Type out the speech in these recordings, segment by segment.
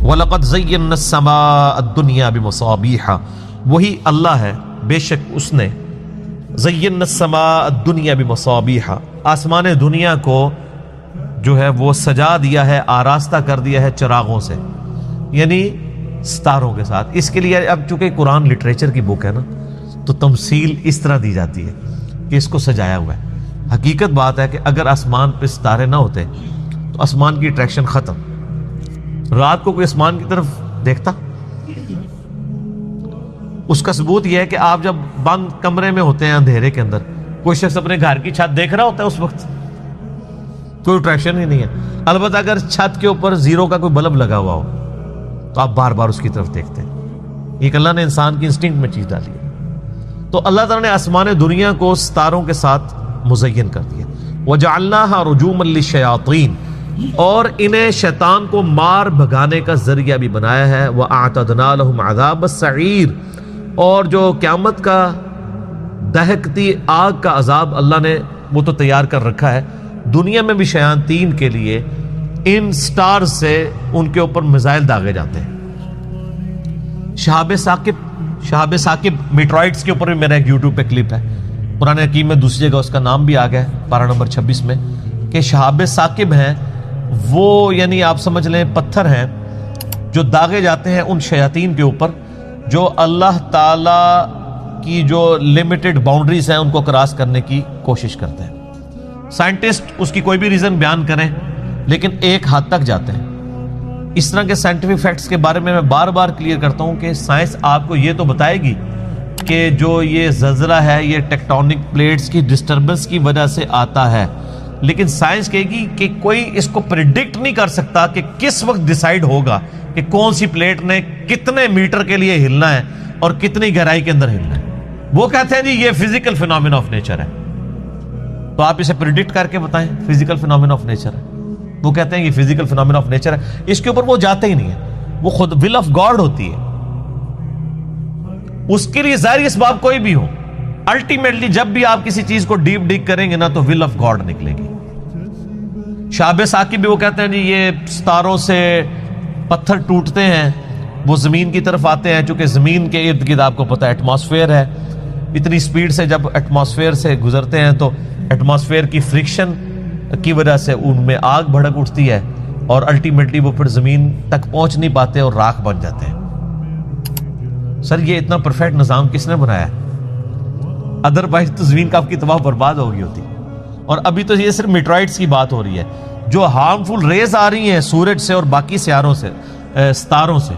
وَلَقَدْ زَيَّنَّا السَّمَاءَ الدُّنْيَا بِمَصَابِيحَ، وہی اللہ ہے، بے شک اس نے زَيَّنَّا السَّمَاءَ الدُّنْيَا بِمَصَابِيحَ، آسمان دنیا کو جو ہے وہ سجا دیا ہے، آراستہ کر دیا ہے چراغوں سے، یعنی ستاروں کے ساتھ۔ اس کے لیے اب چونکہ قرآن لٹریچر کی بک ہے نا، تو تمثیل اس طرح دی جاتی ہے کہ اس کو سجایا ہوا ہے۔ حقیقت بات ہے کہ اگر آسمان پہ ستارے نہ ہوتے تو آسمان کی اٹریکشن ختم۔ رات کو کوئی آسمان کی طرف دیکھتا؟ اس کا ثبوت یہ ہے کہ آپ جب بند کمرے میں ہوتے ہیں اندھیرے کے اندر، کوئی شخص اپنے گھر کی چھت دیکھ رہا ہوتا ہے، اس وقت کوئی اٹریکشن ہی نہیں ہے۔ البتہ اگر چھت کے اوپر زیرو کا کوئی بلب لگا ہوا ہو تو آپ بار بار اس کی طرف دیکھتے ہیں۔ ایک اللہ نے انسان کی انسٹنکٹ میں چیز ڈالی ہے۔ تو اللہ تعالیٰ نے آسمان دنیا کو ستاروں کے ساتھ مزین کر دیا۔ وَجَعَلْنَاهَا رُجُومًا لِلشَّيَاطِينِ، اور انہیں شیطان کو مار بھگانے کا ذریعہ بھی بنایا ہے۔ وَأَعْتَدْنَا لَهُمْ عَذَابَ السَّعِيرِ، اور جو قیامت کا دہکتی آگ کا عذاب اللہ نے وہ تو تیار کر رکھا ہے۔ دنیا میں بھی شیاطین کے لیے ان سٹارز سے ان کے اوپر میزائل داغے جاتے ہیں۔ شہاب ثاقب میٹرائٹس کے اوپر بھی میرا ایک یوٹیوب پہ کلپ ہے، قرآن حکیم میں دوسری جگہ اس کا نام بھی آ گیا ہے، پارہ نمبر 26 میں، کہ شہاب ثاقب ہیں وہ، یعنی آپ سمجھ لیں پتھر ہیں جو داغے جاتے ہیں ان شیاطین کے اوپر جو اللہ تعالی کی جو لمیٹڈ باؤنڈریز ہیں ان کو کراس کرنے کی کوشش کرتے ہیں۔ سائنٹسٹ اس کی کوئی بھی ریزن بیان کریں لیکن ایک حد تک جاتے ہیں۔ اس طرح کے سائنٹیفک فیکٹس کے بارے میں بار بار کلیئر کرتا ہوں کہ سائنس آپ کو یہ تو بتائے گی کہ جو یہ زلزلہ ہے یہ ٹیکٹونک پلیٹس کی ڈسٹربنس کی وجہ سے آتا ہے، لیکن سائنس کہے گی کہ کوئی اس کو پریڈکٹ نہیں کر سکتا کہ کس وقت ڈیسائیڈ ہوگا کہ کون سی پلیٹ نے کتنے میٹر کے لیے ہلنا ہے اور کتنی گہرائی کے اندر ہلنا ہے۔ وہ کہتے ہیں جی یہ فزیکل فینومینا آف نیچر ہے، تو آپ اسے پریڈکٹ کر کے بتائیں فزیکل فینومینا آف نیچر ہے۔ وہ کہتے ہیں یہ فزیکل فینومینا آف نیچر ہے، اس کے اوپر وہ جاتے ہی نہیں ہے، وہ خود ول آف گاڈ ہوتی ہے۔ اس کے لیے ظاہری اسباب کوئی بھی ہو، الٹیمیٹلی جب بھی آپ کسی چیز کو ڈیپ ڈگ کریں گے نا تو ول آف گاڈ نکلے گی۔ شہاب ثاقب بھی وہ کہتے ہیں جی یہ ستاروں سے پتھر ٹوٹتے ہیں، وہ زمین کی طرف آتے ہیں، چونکہ زمین کے ارد گرد آپ کو پتہ ہے ایٹماسفیئر ہے، اتنی سپیڈ سے جب ایٹماسفیئر سے گزرتے ہیں تو ایٹماسفیئر کی فرکشن کی وجہ سے ان میں آگ بھڑک اٹھتی ہے اور الٹیمیٹلی وہ پھر زمین تک پہنچ نہیں پاتے اور راکھ بن جاتے ہیں۔ سر یہ اتنا پرفیکٹ نظام کس نے بنایا ہے؟ ادروائز تو زمین کا آپ کی تباہ برباد ہو گئی ہوتی۔ اور ابھی تو یہ صرف میٹرائٹس کی بات ہو رہی ہے، جو ہارمفل ریز آ رہی ہیں سورج سے اور باقی سیاروں سے، ستاروں سے،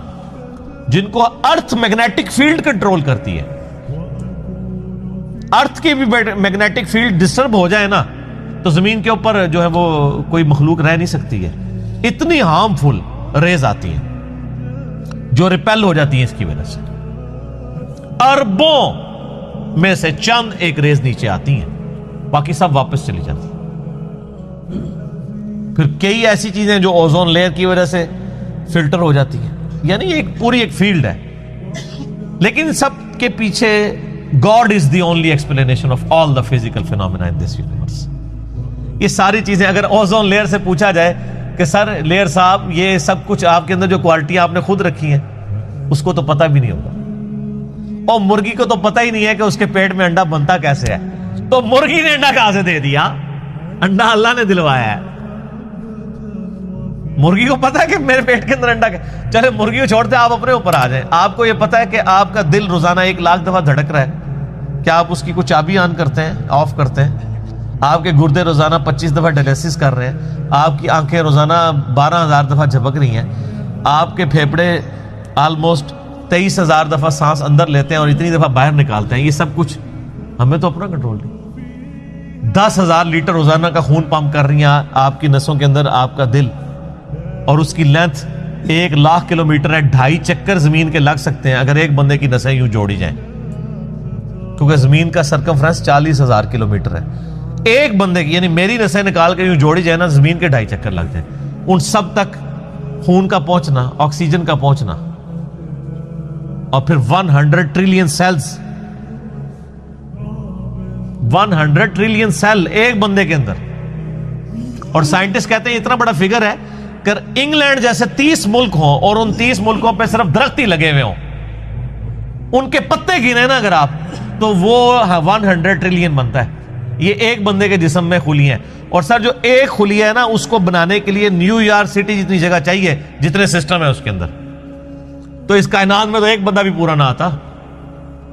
جن کو ارتھ میگنیٹک فیلڈ کنٹرول کرتی ہے۔ ارتھ کی بھی میگنیٹک فیلڈ ڈسٹرب ہو جائے نا تو زمین کے اوپر جو ہے وہ کوئی مخلوق رہ نہیں سکتی ہے، اتنی ہارمفل ریز آتی ہیں جو ریپیل ہو جاتی ہیں اس کی وجہ سے۔ اربوں میں سے چند ایک ریز نیچے آتی ہیں، باقی سب واپس چلی جاتی ہیں۔ پھر کئی ایسی چیزیں جو اوزون لیئر کی وجہ سے فلٹر ہو جاتی ہیں، یعنی ایک پوری ایک فیلڈ ہے۔ لیکن سب کے پیچھے God is the only explanation of all the physical phenomena in this universe۔ یہ ساری چیزیں اگر اوزون لیئر سے پوچھا جائے کہ سر لیئر صاحب یہ سب کچھ آپ کے اندر جو کوالٹیاں آپ نے خود رکھی ہیں اس کو تو پتہ بھی نہیں ہوگا، اور مرغی کو تو پتہ ہی نہیں ہے کہ اس کے پیٹ میں انڈا بنتا کیسے ہے، تو مرغی نے انڈا کہاں سے دے دیا؟ انڈا اللہ نے دلوایا ہے۔ مرغی کو پتا ہے کہ میرے پیٹ کے اندر انڈا چلے، مرغی کو چھوڑتے آپ اپنے اوپر آ جائیں۔ آپ کو یہ پتا ہے کہ آپ کا دل روزانہ 1,00,000 دفعہ دھڑک رہا ہے، کیا آپ اس کی کوئی چابی آن کرتے ہیں، آف کرتے ہیں؟ آپ کے گردے روزانہ 25 دفعہ ڈائلیسس کر رہے ہیں، آپ کی آنکھیں روزانہ 12,000 دفعہ جھپک رہی ہیں، آپ کے پھیپڑے آلموسٹ 23,000 دفعہ سانس اندر لیتے ہیں اور اتنی دفعہ باہر نکالتے ہیں۔ یہ سب کچھ ہمیں تو اپنا کنٹرول نہیں۔ 10,000 لیٹر روزانہ کا خون پمپ کر رہی ہیں آپ کی نسوں کے اندر آپ کا دل، اور اس کی لینتھ 1,00,000 کلومیٹر ہے، 2.5 چکر زمین کے لگ سکتے ہیں اگر ایک بندے کی نسیں یوں جوڑی جائیں، کیونکہ زمین کا سرکمفرنس 40,000 کلومیٹر ہے۔ ایک بندے کی، یعنی میری نسیں نکال کے یوں جوڑی جائے نا، زمین کے 2.5 چکر لگ جائیں۔ ان سب تک خون کا پہنچنا، آکسیجن کا پہنچنا اور پھر 100 ٹریلین سیلز، 100 ٹریلین سیل ایک بندے کے اندر. اور سائنٹسٹ کہتے ہیں اتنا بڑا فگر ہے کہ انگلینڈ جیسے 30 ملک ہوں اور ان 30 ملکوں پہ صرف درخت ہی لگے ہوئے ہوں، ان کے پتے گنے نا اگر آپ، تو وہ 100 ٹریلین بنتا ہے. یہ ایک بندے کے جسم میں خلیے ہیں. اور سر جو ایک خلیہ ہے نا، اس کو بنانے کے لیے نیو یارک سٹی جتنی جگہ چاہیے جتنے سسٹم ہے اس کے اندر. تو اس کائنات میں تو ایک بندہ بھی پورا نہ آتا.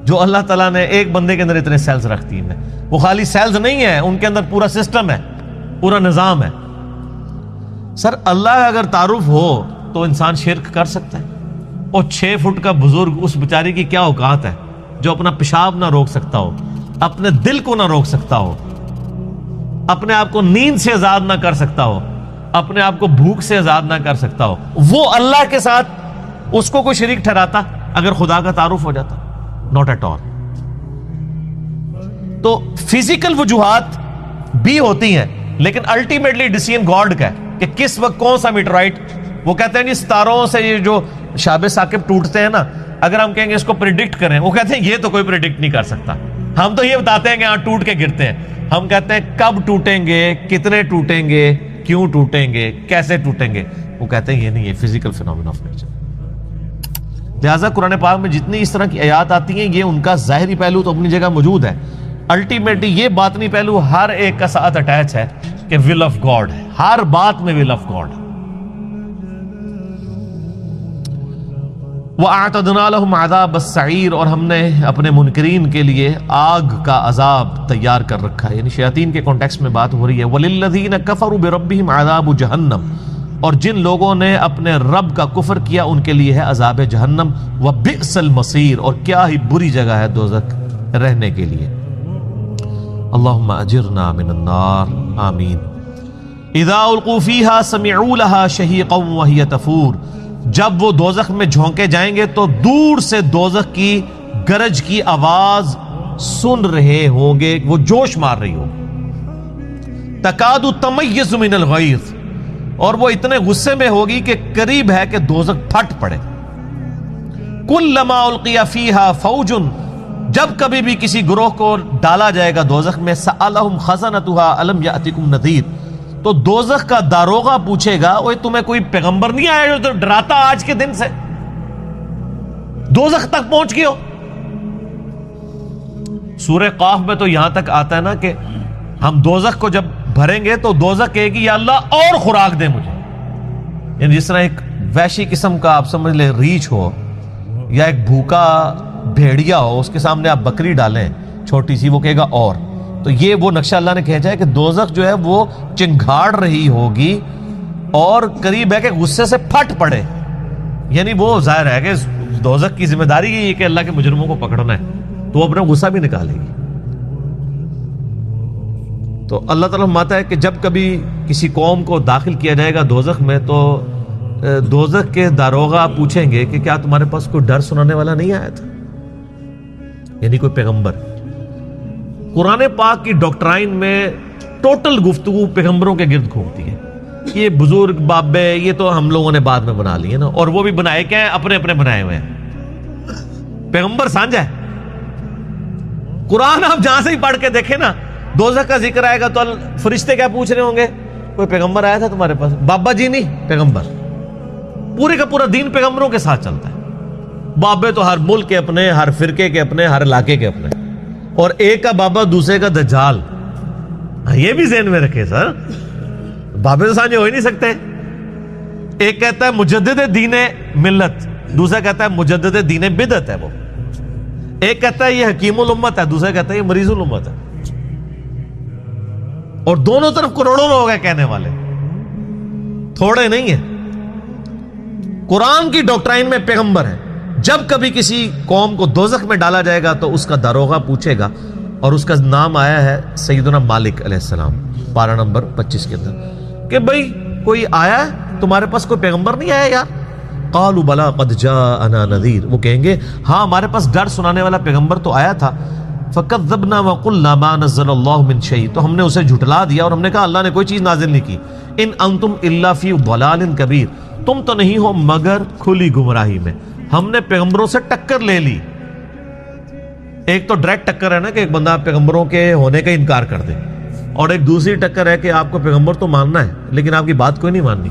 جو اللہ تعالیٰ نے ایک بندے کے اندر اتنے سیلز رکھ دی ہیں، وہ خالی سیلز نہیں ہے، ان کے اندر پورا سسٹم ہے، پورا نظام ہے. سر اللہ کا اگر تعارف ہو تو انسان شرک کر سکتا ہے. اور 6 فٹ کا بزرگ اس بیچارے کی کیا اوقات ہے جو اپنا پیشاب نہ روک سکتا ہو، اپنے دل کو نہ روک سکتا ہو، اپنے آپ کو نیند سے آزاد نہ کر سکتا ہو، اپنے آپ کو بھوک سے آزاد نہ کر سکتا ہو، وہ اللہ کے ساتھ اس کو کوئی شریک ٹھہراتا اگر خدا کا تعارف ہو جاتا؟ Not at all. تو فزیکل وجوہات بھی ہوتی ہیں، لیکن الٹیمیٹلی ڈیسیژن گاڈ کا ہے کہ کس وقت کون سا میٹرائٹ. وہ کہتے ہیں جی ستاروں سے یہ جو شاب ثاقب ٹوٹتے ہیں نا، اگر ہم کہیں گے اس کو پریڈکٹ کریں، وہ کہتے ہیں یہ تو کوئی پریڈکٹ نہیں کر سکتا. ہم تو یہ بتاتے ہیں کہ ہاں ٹوٹ کے گرتے ہیں. ہم کہتے ہیں کب ٹوٹیں گے، کتنے ٹوٹیں گے، کیوں ٹوٹیں گے، کیسے ٹوٹیں گے. وہ کہتے ہیں یہ نہیں، یہ فزیکل فینومینا آف نیچر. لہٰذا قرآن پاک میں جتنی اس طرح کی آیات آتی ہیں، یہ ان کا ظاہری پہلو تو اپنی جگہ موجود ہے، الٹیمیٹلی یہ باطنی پہلو ہر ایک کا ساتھ اٹیچ ہے کہ ول آف گاڈ ہے. ہر بات میں ول آف گاڈ. وَأَعْتَدْنَا لَهُمْ عَذَابَ السَّعِيرِ، اور ہم نے اپنے منکرین کے لیے آگ کا عذاب تیار کر رکھا ہے. یعنی شیاطین کے کانٹیکسٹ میں بات ہو رہی ہے. وَلِلَّذِينَ كَفَرُوا بِرَبِّهِمْ عَذَابُ جَهَنَّمَ، اور جن لوگوں نے اپنے رب کا کفر کیا ان کے لیے ہے عذاب جہنم. وَبِئْسَ الْمَصِيرُ، اور کیا ہی بری جگہ ہے دوزخ رہنے کے لیے. اللہم اجرنا من النار، آمین. اذا القوا فیہا سمعوا لہا شہیقا وہی تفور، جب وہ دوزخ میں جھونکے جائیں گے تو دور سے دوزخ کی گرج کی آواز سن رہے ہوں گے، وہ جوش مار رہی ہوگی. تکاد تمیز من الغیظ، اور وہ اتنے غصے میں ہوگی کہ قریب ہے کہ دوزخ پھٹ پڑے. کلما القی فیہا فوج، جب کبھی بھی کسی گروہ کو ڈالا جائے گا دوزخ میں، سألہم خزنتہا الم یأتکم نذیر، تو دوزخ کا داروغہ پوچھے گا اوے تمہیں کوئی پیغمبر نہیں آیا جو ڈراتا آج کے دن سے، دوزخ تک پہنچ گئے ہو. سورہ قاف میں تو یہاں تک آتا ہے نا کہ ہم دوزخ کو جب بھریں گے تو دوزخ کہے گی یا اللہ اور خوراک دے مجھے. یعنی جس طرح ایک وحشی قسم کا آپ سمجھ لیں ریچھ ہو یا ایک بھوکا بھیڑیا ہو، اس کے سامنے آپ بکری ڈالیں چھوٹی سی، وہ کہے گا اور. تو یہ وہ نقشہ اللہ نے کھینچا ہے کہ دوزخ جو ہے وہ چنگھاڑ رہی ہوگی اور قریب ہے کہ غصے سے پھٹ پڑے. یعنی وہ ظاہر ہے کہ دوزخ کی ذمہ داری یہ کہ اللہ کے مجرموں کو پکڑنا ہے، تو وہ اپنا غصہ بھی نکالے گی. تو اللہ تعالیٰ فرماتا ہے کہ جب کبھی کسی قوم کو داخل کیا جائے گا دوزخ میں تو دوزخ کے داروغہ پوچھیں گے کہ کیا تمہارے پاس کوئی ڈر سنانے والا نہیں آیا تھا، یعنی کوئی پیغمبر. قرآن پاک کی ڈاکٹرائن میں ٹوٹل گفتگو پیغمبروں کے گرد گھومتی ہے. یہ بزرگ بابے یہ تو ہم لوگوں نے بعد میں بنا لیے نا، اور وہ بھی بنائے کیا ہیں، اپنے اپنے بنائے ہوئے ہیں. پیغمبر سانجا ہے. قرآن آپ جہاں سے ہی پڑھ کے دیکھیں نا، دوزخ کا ذکر آئے گا تو فرشتے کیا پوچھ رہے ہوں گے، کوئی پیغمبر آیا تھا تمہارے پاس؟ بابا جی نہیں، پیغمبر. پورے کا پورا دین پیغمبروں کے ساتھ چلتا ہے. بابے تو ہر ملک کے اپنے، ہر فرقے کے اپنے، ہر علاقے کے اپنے، اور ایک کا بابا دوسرے کا دجال. یہ بھی ذہن میں رکھے سر، بابے تو سانجے ہو ہی نہیں سکتے. ایک کہتا ہے مجدد دین ملت، دوسرا کہتا ہے مجدد دین بدعت ہے. وہ ایک کہتا ہے یہ حکیم الامت ہے، دوسرا کہتا ہے یہ مریض الامت ہے. اور دونوں طرف کروڑوں لوگ ہیں کہنے والے، تھوڑے نہیں ہیں. قرآن کی ڈاکٹرائن میں پیغمبر ہے. جب کبھی کسی قوم کو دوزخ میں ڈالا جائے گا تو اس کا داروغہ پوچھے گا، اور اس کا نام آیا ہے سیدنا مالک علیہ السلام، پارہ نمبر 25 کے اندر، کہ بھئی کوئی آیا ہے تمہارے پاس، کوئی پیغمبر نہیں آیا یار؟ قالوا بلا قد جاءنا نذیر، وہ کہیں گے ہاں ہمارے پاس ڈر سنانے والا پیغمبر تو آیا تھا. فکذبنا وقلنا ما نزل اللہ من شیء، تو ہم نے اسے جھٹلا دیا اور ہم نے کہا اللہ نے کوئی چیز نازل نہیں کی. ان انتم الا فی ضلال کبیر، تم تو نہیں ہو مگر کھلی گمراہی میں. ہم نے پیغمبروں سے ٹکر لے لی. ایک تو ڈائریکٹ ٹکر ہے نا کہ ایک بندہ پیغمبروں کے ہونے کا انکار کر دے, اور ایک دوسری ٹکر ہے کہ آپ کو پیغمبر تو ماننا ہے لیکن آپ کی بات کوئی نہیں ماننی.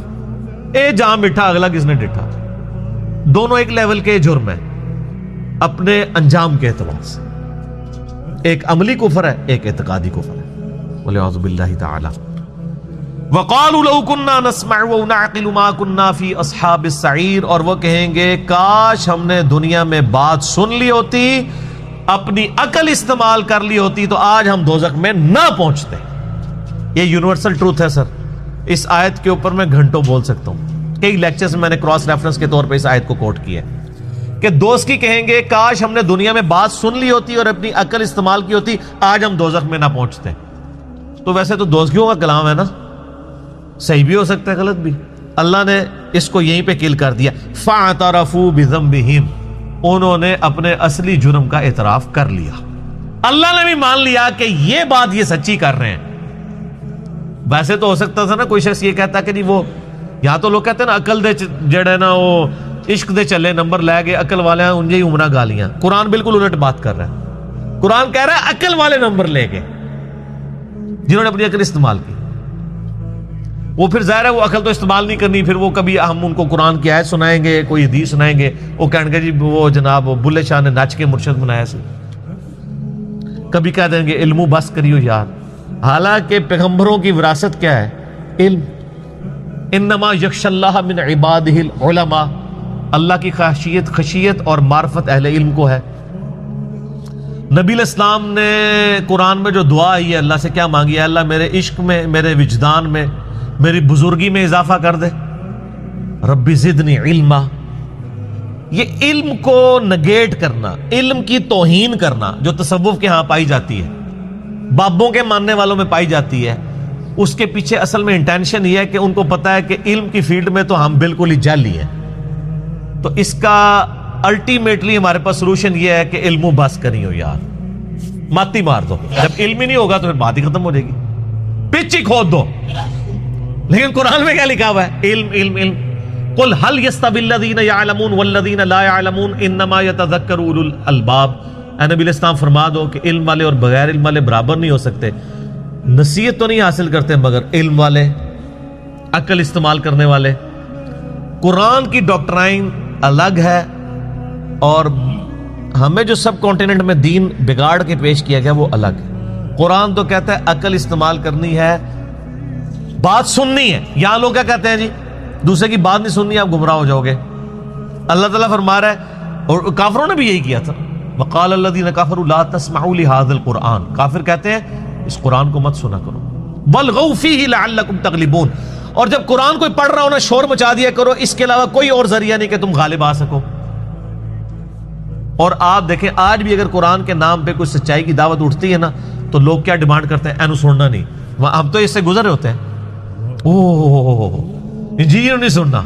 اے جہاں مٹھا اگلا کس نے ڈٹھا. دونوں ایک لیول کے جرم ہے اپنے انجام کے اعتبار سے. ایک عملی کفر ہے, ایک اعتقادی کفر ہے. وَلِعَوْذُ بِاللَّهِ تَعَالَى. وَقَالُوا لَوْ كُنَّا نَسْمَعُ وَأَوْ نَعْقِلُ مَا كُنَّا فِي أَصْحَابِ السَّعِيرِ, اور وہ کہیں گے کاش ہم نے دنیا میں بات سن لی ہوتی, اپنی عقل استعمال کر لی ہوتی تو آج ہم دوزخ میں نہ پہنچتے. یہ یونیورسل ٹروتھ ہے سر. اس آیت کے اوپر میں گھنٹوں بول سکتا ہوں. کئی لیکچرز میں نے کراس ریفرنس کے طور پہ اس آیت کو کوٹ کیا ہے کہ دوست کی کہیں گے کاش ہم نے دنیا میں بات سن لی ہوتی اور اپنی عقل استعمال کی ہوتی, آج ہم دوزخ میں نہ پہنچتے. تو ویسے تو دوزخیوں کا کلام ہے نا, صحیح بھی ہو سکتا ہے غلط بھی. اللہ نے اس کو یہیں پہ کل کر دیا. فَاعْتَرَفُوا بِذَنبِهِمْ, انہوں نے اپنے اصلی جرم کا اعتراف کر لیا. اللہ نے بھی مان لیا کہ یہ بات یہ سچی کر رہے ہیں. ویسے تو ہو سکتا تھا نا کوئی شخص یہ کہتا کہ نہیں وہ, یہاں تو لوگ کہتے ہیں نا عقل دے جڑے نا وہ عشق دے چلے نمبر لے گئے, عقل والے ہیں انجے ہی عمرہ گالیاں. قرآن بالکل الٹ بات کر رہا ہے. قرآن کہہ رہا ہے عقل والے نمبر لے گئے جنہوں نے اپنی عقل استعمال کی. وہ پھر ظاہر ہے وہ عقل تو استعمال نہیں کرنی, پھر وہ کبھی ہم ان کو قرآن کی آیت سنائیں گے, کوئی حدیث سنائیں گے, وہ کہیں گے جی وہ جناب بلے شاہ نے ناچ کے مرشد بنایا سی. کبھی کہہ دیں گے علمو بس کریو یار. حالانکہ پیغمبروں کی وراثت کیا ہے؟ علم. انما یخش اللہ من عبادہ العلماء, اللہ کی خشیت اور معرفت اہل علم کو ہے. نبی علیہ السلام نے قرآن میں جو دعا آئی ہے اللہ سے کیا مانگی ہے؟ اللہ میرے عشق میں, میرے وجدان میں, میری بزرگی میں اضافہ کر دے. ربی زدنی علما. یہ علم کو نگیٹ کرنا, علم کی توہین کرنا جو تصوف کے ہاں پائی جاتی ہے, بابوں کے ماننے والوں میں پائی جاتی ہے, اس کے پیچھے اصل میں انٹینشن یہ ہے کہ ان کو پتا ہے کہ علم کی فیلڈ میں تو ہم بالکل ہی جعلی ہیں. تو اس کا الٹیمیٹلی ہمارے پاس سولوشن یہ ہے کہ علم و بس کری ہو یار, ماتی مار دو. جب علم ہی نہیں ہوگا تو پھر بات ہی ختم ہو جائے گی, پچ ہی کھود دو. لیکن قرآن میں کیا لکھا ہوا ہے؟ علم علم علم. قل هل يستوي الذين يعلمون والذين لا يعلمون انما يتذكر اولو الالباب. اے نبی علیہ السلام فرما دو کہ علم والے اور بغیر علم والے برابر نہیں ہو سکتے. نصیحت تو نہیں حاصل کرتے مگر علم والے, عقل استعمال کرنے والے. قرآن کی ڈاکٹرائن الگ ہے, اور ہمیں جو سب کانٹیننٹ میں دین بگاڑ کے پیش کیا گیا وہ الگ ہے. قرآن تو کہتا ہے عقل استعمال کرنی ہے, بات سننی ہے. یہاں لوگ کیا کہتے ہیں جی دوسرے کی بات نہیں سننی, آپ گمراہ ہو جاؤ گے. اللہ تعالیٰ فرما رہا ہے, اور کافروں نے بھی یہی کیا تھا. وقال الذین کفروا لا تسمعوا لهذا القرآن, کافر کہتے ہیں اس قرآن کو مت سنا کرو. والغوا فیہ لعلکم تغلبون, اور جب قرآن کوئی پڑھ رہا ہو نا شور مچا دیا کرو, اس کے علاوہ کوئی اور ذریعہ نہیں کہ تم غالب آ سکو. اور آپ دیکھیں آج بھی اگر قرآن کے نام پہ کوئی سچائی کی دعوت اٹھتی ہے نا تو لوگ کیا ڈیمانڈ کرتے ہیں؟ اینو سننا نہیں. ہم تو اس سے گزرے ہوتے ہیں, انجینئر نہیں سننا,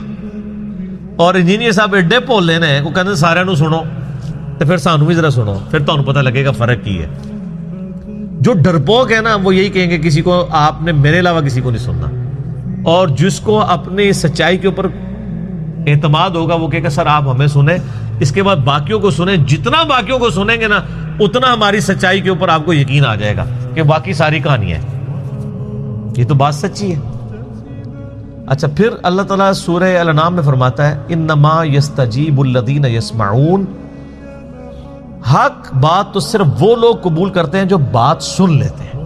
اور انجینئر صاحب ایڈے بولے نے وہ کہتے ہیں سارے نو سنو, تو پھر سانو بھی ذرا سنو, پھر تمہیں پتہ لگے گا فرق کی ہے. جو ڈرپوک ہے نا وہ یہی کہیں گے کسی کو آپ نے میرے علاوہ کسی کو نہیں سننا, اور جس کو اپنی سچائی کے اوپر اعتماد ہوگا وہ کہے گا سر آپ ہمیں سنیں, اس کے بعد باقیوں کو سنیں. جتنا باقیوں کو سنیں گے نا اتنا ہماری سچائی کے اوپر آپ کو یقین آ جائے گا کہ باقی ساری کہانی ہے. یہ تو بات سچی ہے. اچھا پھر اللہ تعالیٰ سورہ الانعام میں فرماتا ہے انما یستجیب الذین یسمعون, حق بات تو صرف وہ لوگ قبول کرتے ہیں جو بات سن لیتے ہیں.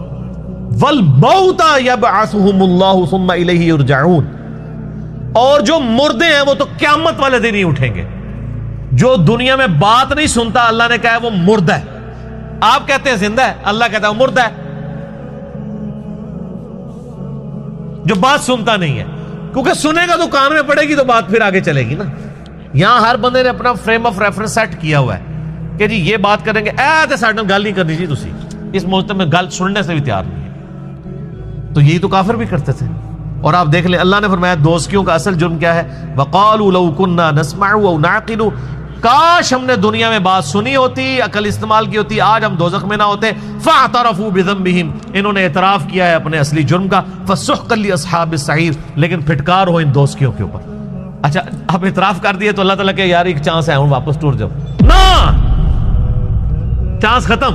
والموتى یبعثهم اللہ ثم الیہ یرجعون, اور جو مردے ہیں وہ تو قیامت والے دن ہی اٹھیں گے. جو دنیا میں بات نہیں سنتا اللہ نے کہا ہے وہ مردہ ہے. آپ کہتے ہیں زندہ ہے, اللہ کہتا ہے وہ مردہ ہے. جو بات سنتا نہیں ہے, کیونکہ سنے گا تو کان میں پڑے گی تو بات پھر آگے چلے گی نا. یہاں ہر بندے نے اپنا فریم آف ریفرنس سیٹ کیا ہوا ہے کہ جی یہ بات کریں گے, اے ساڈے نال گل نہیں کرنی جی, تسی اس موجود میں گل سننے سے بھی تیار نہیں ہے. تو یہی تو کافر بھی کرتے تھے. اور آپ دیکھ لیں اللہ نے فرمایا دوستیوں کا اصل جرم کیا ہے؟ وقالوا لو كنا نسمع او نعقل, کاش ہم نے دنیا میں بات سنی ہوتی, عقل استعمال کی ہوتی, آج ہم دوزخ میں نہ ہوتے. فاعترفوا بذنبهم, انہوں نے اعتراف کیا ہے اپنے اصلی جرم کا. فسحقا لاصحاب السعیر, لیکن پھٹکار ہو ان دوستیوں کے اوپر. اچھا آپ اعتراف کر دیے تو اللہ تعالیٰ کہ یار ایک چانس ہے ہوں واپس ٹور جاؤ نا، چانس ختم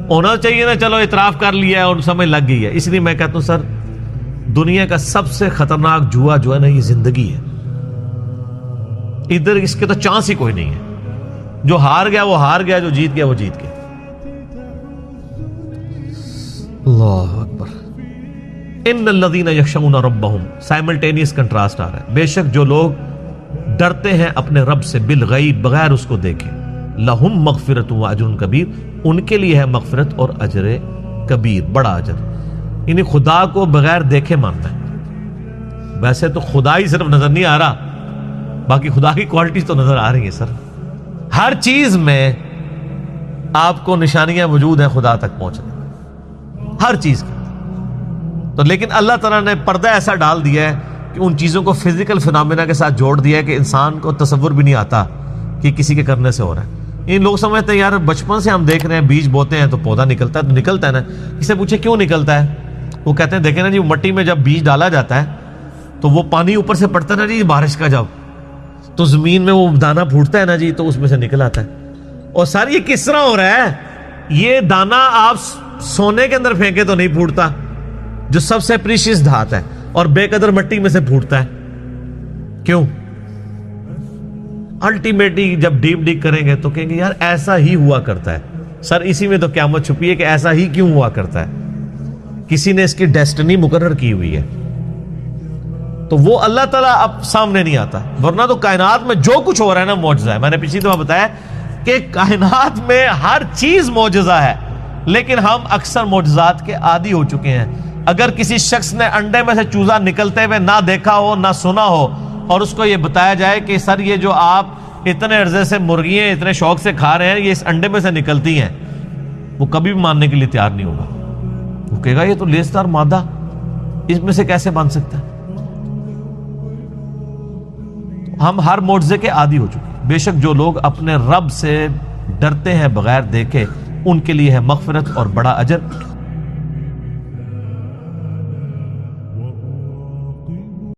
ہونا چاہیے نا، چلو اعتراف کر لیا ہے اور سمجھ لگ گئی ہے. اس لیے میں کہتا ہوں سر دنیا کا سب سے خطرناک جوا جو ہے نا یہ زندگی ہے. ادھر اس کے تو چانس ہی کوئی نہیں ہے. جو ہار گیا وہ ہار گیا، جو جیت گیا وہ جیت گیا. اللہ اکبر. ان الذین یخشون ربہم، سائملٹینیس کنٹراسٹ آ رہا ہے. بے شک جو لوگ ڈرتے ہیں اپنے رب سے بالغیب، بغیر اس کو دیکھے، لہم مغفرت و اجر کبیر، ان کے لیے ہے مغفرت اور اجر کبیر، بڑا اجر. یعنی خدا کو بغیر دیکھے ماننا ہے. ویسے تو خدا ہی صرف نظر نہیں آ رہا، باقی خدا کی کوالٹیز تو نظر آ رہی ہیں سر. ہر چیز میں آپ کو نشانیاں موجود ہیں خدا تک پہنچنے، ہر چیز کی. تو لیکن اللہ تعالیٰ نے پردہ ایسا ڈال دیا ہے کہ ان چیزوں کو فزیکل فینومینا کے ساتھ جوڑ دیا ہے کہ انسان کو تصور بھی نہیں آتا کہ کسی کے کرنے سے ہو رہا ہے. ان لوگ سمجھتے ہیں یار بچپن سے ہم دیکھ رہے ہیں بیج بوتے ہیں تو پودا نکلتا ہے، تو نکلتا ہے نا. اسے پوچھے کیوں نکلتا ہے؟ وہ کہتے ہیں دیکھیں نا جی مٹی میں جب بیج ڈالا جاتا ہے تو وہ پانی اوپر سے پڑتا ہے نا جی بارش کا، جب تو زمین میں وہ دانہ پھوٹتا ہے نا جی تو اس میں سے نکل آتا ہے. اور سر یہ کس طرح ہو رہا ہے؟ یہ دانہ آپ سونے کے اندر پھینکے تو نہیں پھوٹتا جو سب سے پریشیس دھات ہے، اور بے قدر مٹی میں سے پھوٹتا ہے. کیوں؟ الٹیمیٹلی جب ڈیپ ڈیگ کریں گے تو کہیں گے یار ایسا ہی ہوا کرتا ہے. سر اسی میں تو قیامت چھپی ہے کہ ایسا ہی کیوں ہوا کرتا ہے. کسی نے اس کی ڈیسٹنی مقرر کی ہوئی ہے. تو وہ اللہ تعالیٰ اب سامنے نہیں آتا، ورنہ تو کائنات میں جو کچھ ہو رہا ہے نا معجزہ ہے. میں نے پچھلی دفعہ بتایا کہ کائنات میں ہر چیز معجزہ ہے، لیکن ہم اکثر معجزات کے عادی ہو چکے ہیں. اگر کسی شخص نے انڈے میں سے چوزا نکلتے ہوئے نہ دیکھا ہو نہ سنا ہو اور اس کو یہ بتایا جائے کہ سر یہ جو آپ اتنے عرصے سے مرغیاں اتنے شوق سے کھا رہے ہیں یہ اس انڈے میں سے نکلتی ہیں، وہ کبھی بھی ماننے کے لیے تیار نہیں ہوگا. وہ کہے گا یہ تو لیسدار مادہ اس میں سے کیسے بن سکتا ہے. ہم ہر معجزے کے عادی ہو چکے ہیں. بے شک جو لوگ اپنے رب سے ڈرتے ہیں بغیر دیکھے ان کے لیے ہے مغفرت اور بڑا اجر.